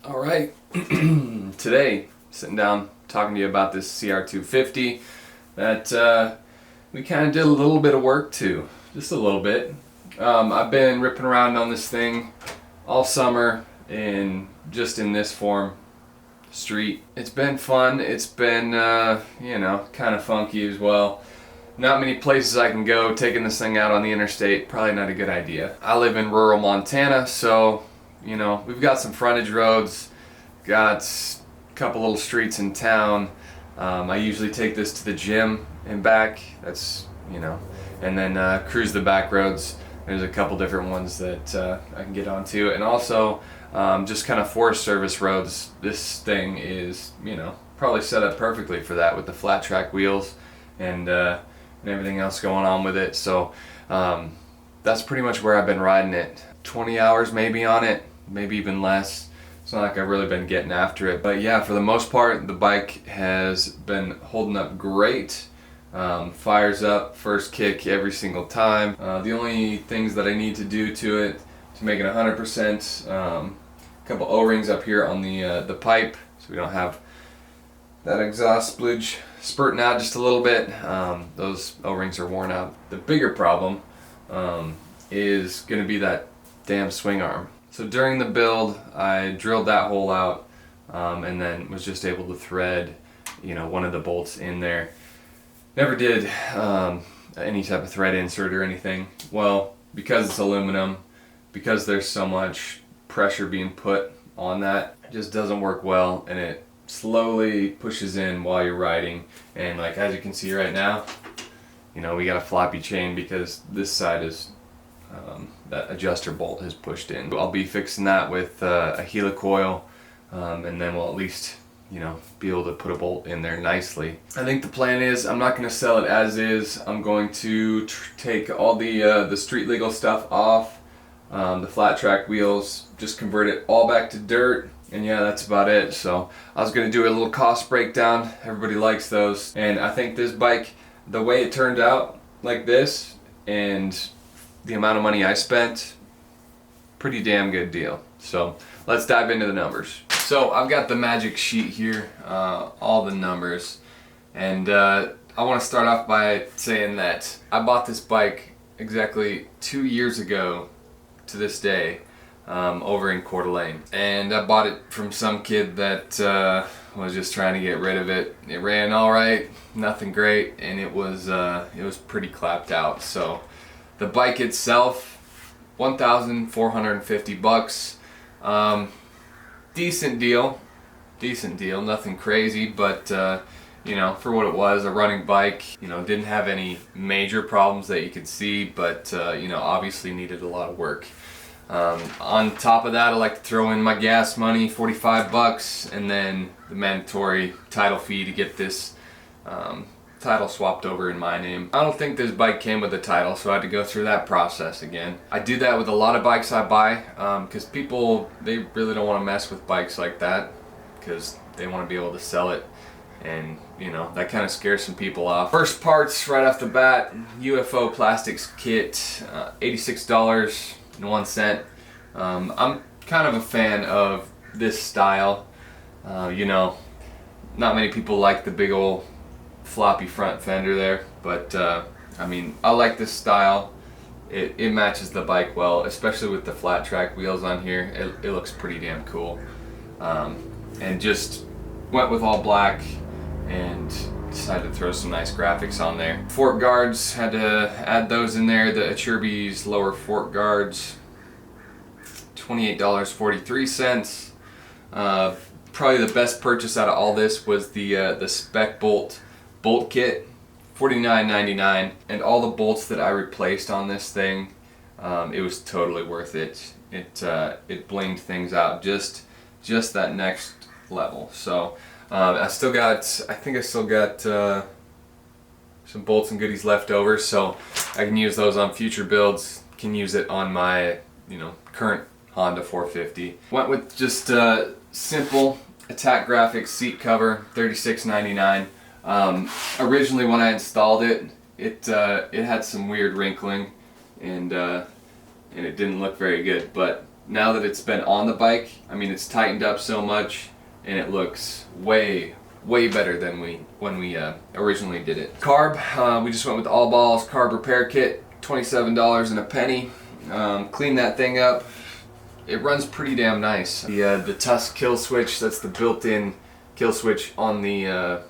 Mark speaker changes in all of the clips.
Speaker 1: All right, today sitting down talking to you about this CR250 that we kind of did a little bit of work to, just a little bit. I've been ripping around on this thing all summer and just in this form, street. It's been fun. It's been you know, kind of funky as well. Not many places I can go. Taking this thing out on the interstate, probably not a good idea. I live in rural Montana, so you know, we've got some frontage roads, got a couple little streets in town. I usually take this to the gym and back. That's, you know, and then cruise the back roads. There's a couple different ones that I can get onto, and also just kind of Forest Service roads. This thing is, you know, probably set up perfectly for that with the flat track wheels and everything else going on with it. So that's pretty much where I've been riding it. 20 hours maybe on it, maybe even less. It's not like I've really been getting after it, but yeah, for the most part the bike has been holding up great. Fires up first kick every single time. The only things that I need to do to it to make it 100%, a couple O-rings up here on the pipe so we don't have that exhaust splooge spurting out just a little bit. Those O-rings are worn out. The bigger problem is going to be that damn swing arm. So during the build I drilled that hole out and then was just able to thread, you know, one of the bolts in there. Never did any type of thread insert or anything. Well, because it's aluminum, because there's so much pressure being put on that, it just doesn't work well, and it slowly pushes in while you're riding. And like as you can see right now, you know, we got a floppy chain because this side is that adjuster bolt has pushed in. I'll be fixing that with a helicoil, and then we'll at least, you know, be able to put a bolt in there nicely. I think the plan is I'm not going to sell it as is. I'm going to take all the street legal stuff off, the flat track wheels, just convert it all back to dirt, and yeah, that's about it. So I was going to do a little cost breakdown. Everybody likes those, and I think this bike, the way it turned out like this and the amount of money I spent, pretty damn good deal. So let's dive into the numbers. So I've got the magic sheet here, all the numbers, and I want to start off by saying that I bought this bike exactly 2 years ago to this day, over in Coeur d'Alene, and I bought it from some kid that was just trying to get rid of it. It ran all right, nothing great, and it was pretty clapped out. So the bike itself, $1,450. Decent deal, nothing crazy, but you know, for what it was, a running bike, you know, didn't have any major problems that you could see, but you know, obviously needed a lot of work. On top of that, I like to throw in my gas money, 45 bucks, and then the mandatory title fee to get this title swapped over in my name. I don't think this bike came with a title, so I had to go through that process again. I do that with a lot of bikes I buy, because people, they really don't want to mess with bikes like that because they want to be able to sell it, and you know, that kind of scares some people off. First parts right off the bat, Ufo Plastics Kit, $86.01. I'm kind of a fan of this style. You know, not many people like the big old floppy front fender there, but I mean, I like this style. It matches the bike well, especially with the flat track wheels on here. It looks pretty damn cool, and just went with all black and decided to throw some nice graphics on there. Fork guards, had to add those in there. The Achirby's lower fork guards, $28.43. Probably the best purchase out of all this was the spec bolt kit, $49.99, and all the bolts that I replaced on this thing, it was totally worth it. It blinged things out just that next level. So I think I still got some bolts and goodies left over, so I can use those on future builds. Can use it on my, you know, current Honda 450. Went with just simple Attack Graphics seat cover, $36.99. Originally when I installed it, it had some weird wrinkling, and it didn't look very good, but now that it's been on the bike, I mean, it's tightened up so much and it looks way better than when we originally did it. Carb, we just went with the All Balls carb repair kit, $27 and a penny. Clean that thing up. It runs pretty damn nice. The Tusk kill switch, that's the built-in kill switch on the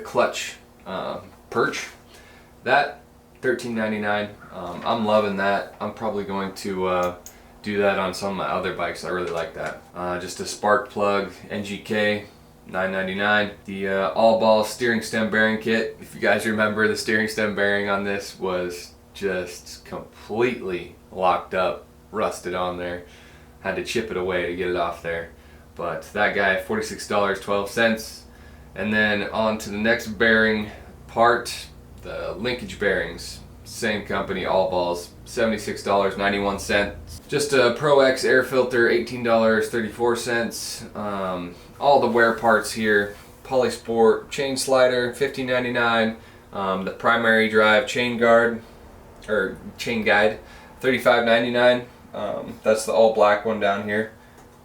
Speaker 1: clutch perch. That $13.99. I'm loving that. I'm probably going to do that on some of my other bikes. I really like that. Just a spark plug, NGK, $9.99. The All Balls steering stem bearing kit. If you guys remember, the steering stem bearing on this was just completely locked up, rusted on there. Had to chip it away to get it off there. But that guy, $46.12. And then on to the next bearing part, the linkage bearings. Same company, All Balls, $76.91. Just a Pro X air filter, $18.34. All the wear parts here. Polysport chain slider, $15.99. The primary drive chain guide, $35.99. That's the all black one down here.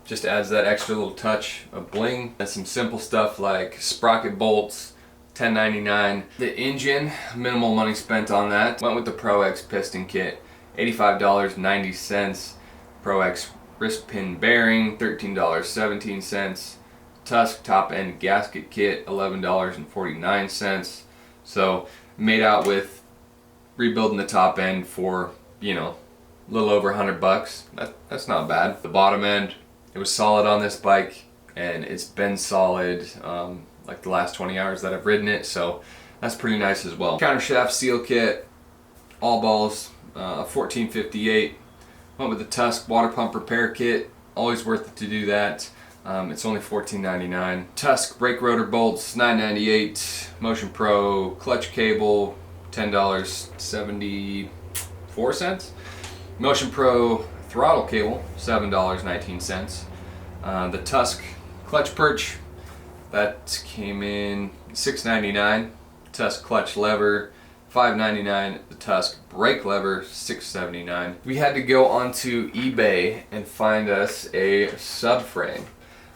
Speaker 1: Just adds that extra little touch of bling. And some simple stuff like sprocket bolts, $10.99. The engine, minimal money spent on that. Went with the Pro X piston kit, $85.90. Pro X wrist pin bearing, $13.17. Tusk top end gasket kit, $11.49. So made out with rebuilding the top end for, you know, a little over $100. That's not bad. The bottom end, it was solid on this bike, and it's been solid like the last 20 hours that I've ridden it, so that's pretty nice as well. Countershaft seal kit, All Balls, $14.58. Went with the Tusk water pump repair kit. Always worth it to do that. It's only $14.99. Tusk brake rotor bolts, $9.98. Motion Pro clutch cable, $10.74. Motion Pro throttle cable, $7.19. The Tusk clutch perch, that came in $6.99. Tusk clutch lever, $5.99. The Tusk brake lever, $6.79. We had to go onto eBay and find us a subframe.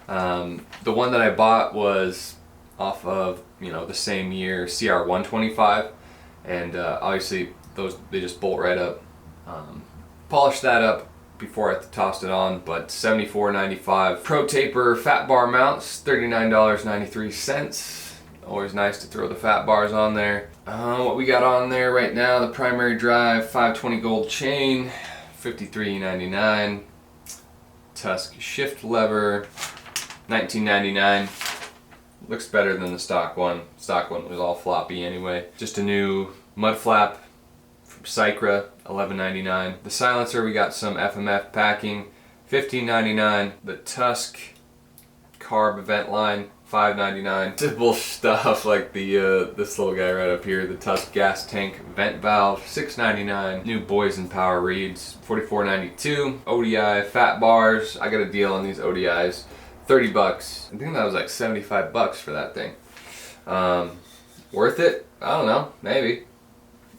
Speaker 1: The one that I bought was off of, you know, the same year CR125, and obviously those, they just bolt right up. Polished that up before I tossed it on, but $74.95. Pro Taper fat bar mounts, $39.93. Always nice to throw the fat bars on there. What we got on there right now, the primary drive 520 gold chain, $53.99. Tusk shift lever, $19.99. Looks better than the stock one. Stock one was all floppy anyway. Just a new mud flap from Cycra, $11.99. The silencer, we got some FMF packing, $15.99. The Tusk carb vent line, $5.99. Simple stuff like the this little guy right up here, the Tusk gas tank vent valve, $6.99. New Boys Power reeds, $44.92. ODI fat bars, I got a deal on these ODIs, $30. I think that was like $75 for that thing. Worth it? I don't know, maybe.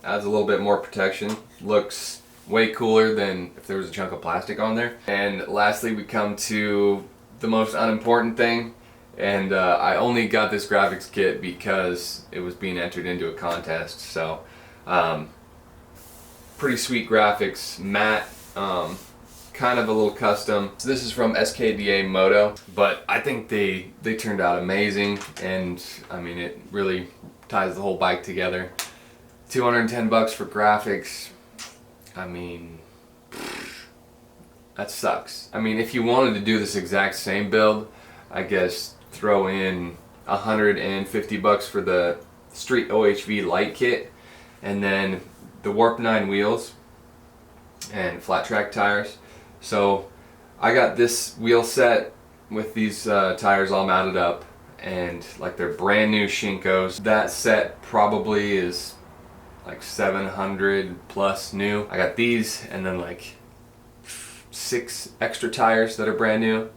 Speaker 1: Adds a little bit more protection. Looks way cooler than if there was a chunk of plastic on there. And lastly, we come to the most unimportant thing. And I only got this graphics kit because it was being entered into a contest. So, pretty sweet graphics, matte, kind of a little custom. So this is from SKDA Moto, but I think they turned out amazing, and I mean, it really ties the whole bike together. $210 for graphics. I mean, that sucks. I mean, if you wanted to do this exact same build, I guess throw in $150 for the Street OHV light kit, and then the Warp 9 wheels and flat track tires. So I got this wheel set with these tires all mounted up, and like they're brand new Shinkos. That set probably is like 700 plus new. I got these and then like 6 extra tires that are brand new,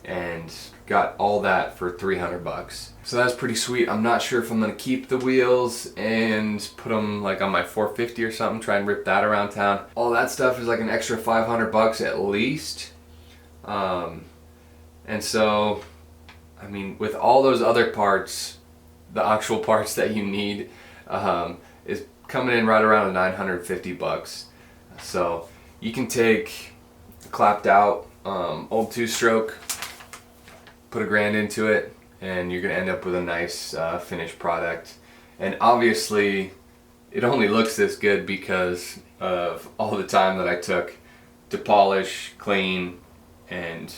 Speaker 1: and got all that for $300. So that's pretty sweet. I'm not sure if I'm gonna keep the wheels and put them like on my 450 or something, try and rip that around town. All that stuff is like an extra $500 at least. And so, I mean, with all those other parts, the actual parts that you need is coming in right around 950 bucks. So you can take a clapped out old 2-stroke, put $1,000 into it, and you're gonna end up with a nice finished product. And obviously it only looks this good because of all the time that I took to polish, clean, and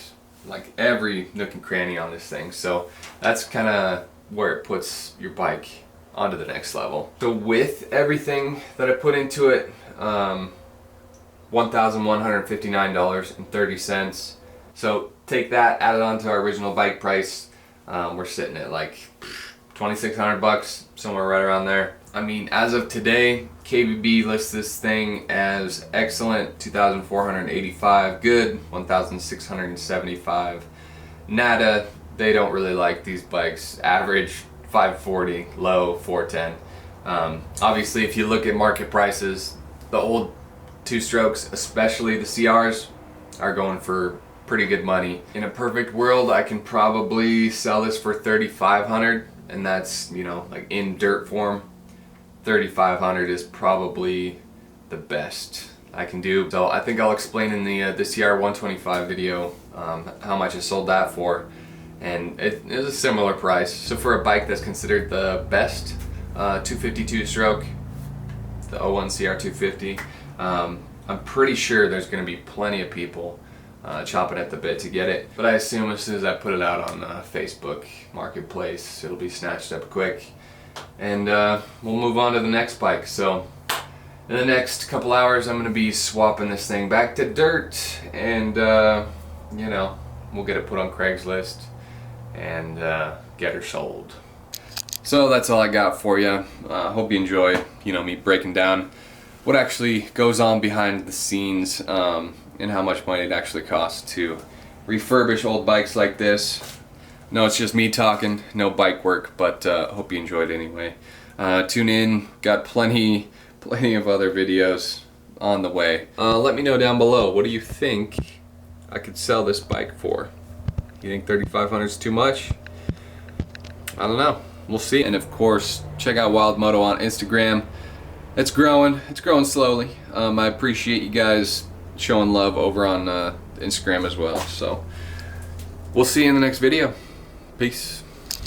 Speaker 1: like every nook and cranny on this thing. So that's kind of where it puts your bike onto the next level. So with everything that I put into it, $1,159.30. So take that, add it on to our original bike price. We're sitting at like 2,600 bucks, somewhere right around there. I mean, as of today, KBB lists this thing as excellent, 2,485, good, 1,675. Nada, they don't really like these bikes. Average 540, low 410. Obviously, if you look at market prices, the old 2-strokes, especially the CRs, are going for pretty good money. In a perfect world, I can probably sell this for 3,500, and that's, you know, like in dirt form. 3,500 is probably the best I can do. So I think I'll explain in the CR125 video how much I sold that for, and it is a similar price. So for a bike that's considered the best 252 stroke, the 01 CR250, I'm pretty sure there's going to be plenty of people chopping at the bit to get it. But I assume as soon as I put it out on Facebook Marketplace, it'll be snatched up quick. And we'll move on to the next bike. So in the next couple hours, I'm going to be swapping this thing back to dirt, and you know, we'll get it put on Craigslist and get her sold. So that's all I got for you. Hope you enjoy, you know, me breaking down what actually goes on behind the scenes, and how much money it actually costs to refurbish old bikes like this. No, it's just me talking, no bike work, but hope you enjoyed anyway. Tune in, got plenty of other videos on the way. Let me know down below, what do you think I could sell this bike for? You think 3,500 is too much? I don't know, we'll see. And of course, check out Wild Moto on Instagram. It's growing slowly. I appreciate you guys showing love over on Instagram as well. So we'll see you in the next video. Peace.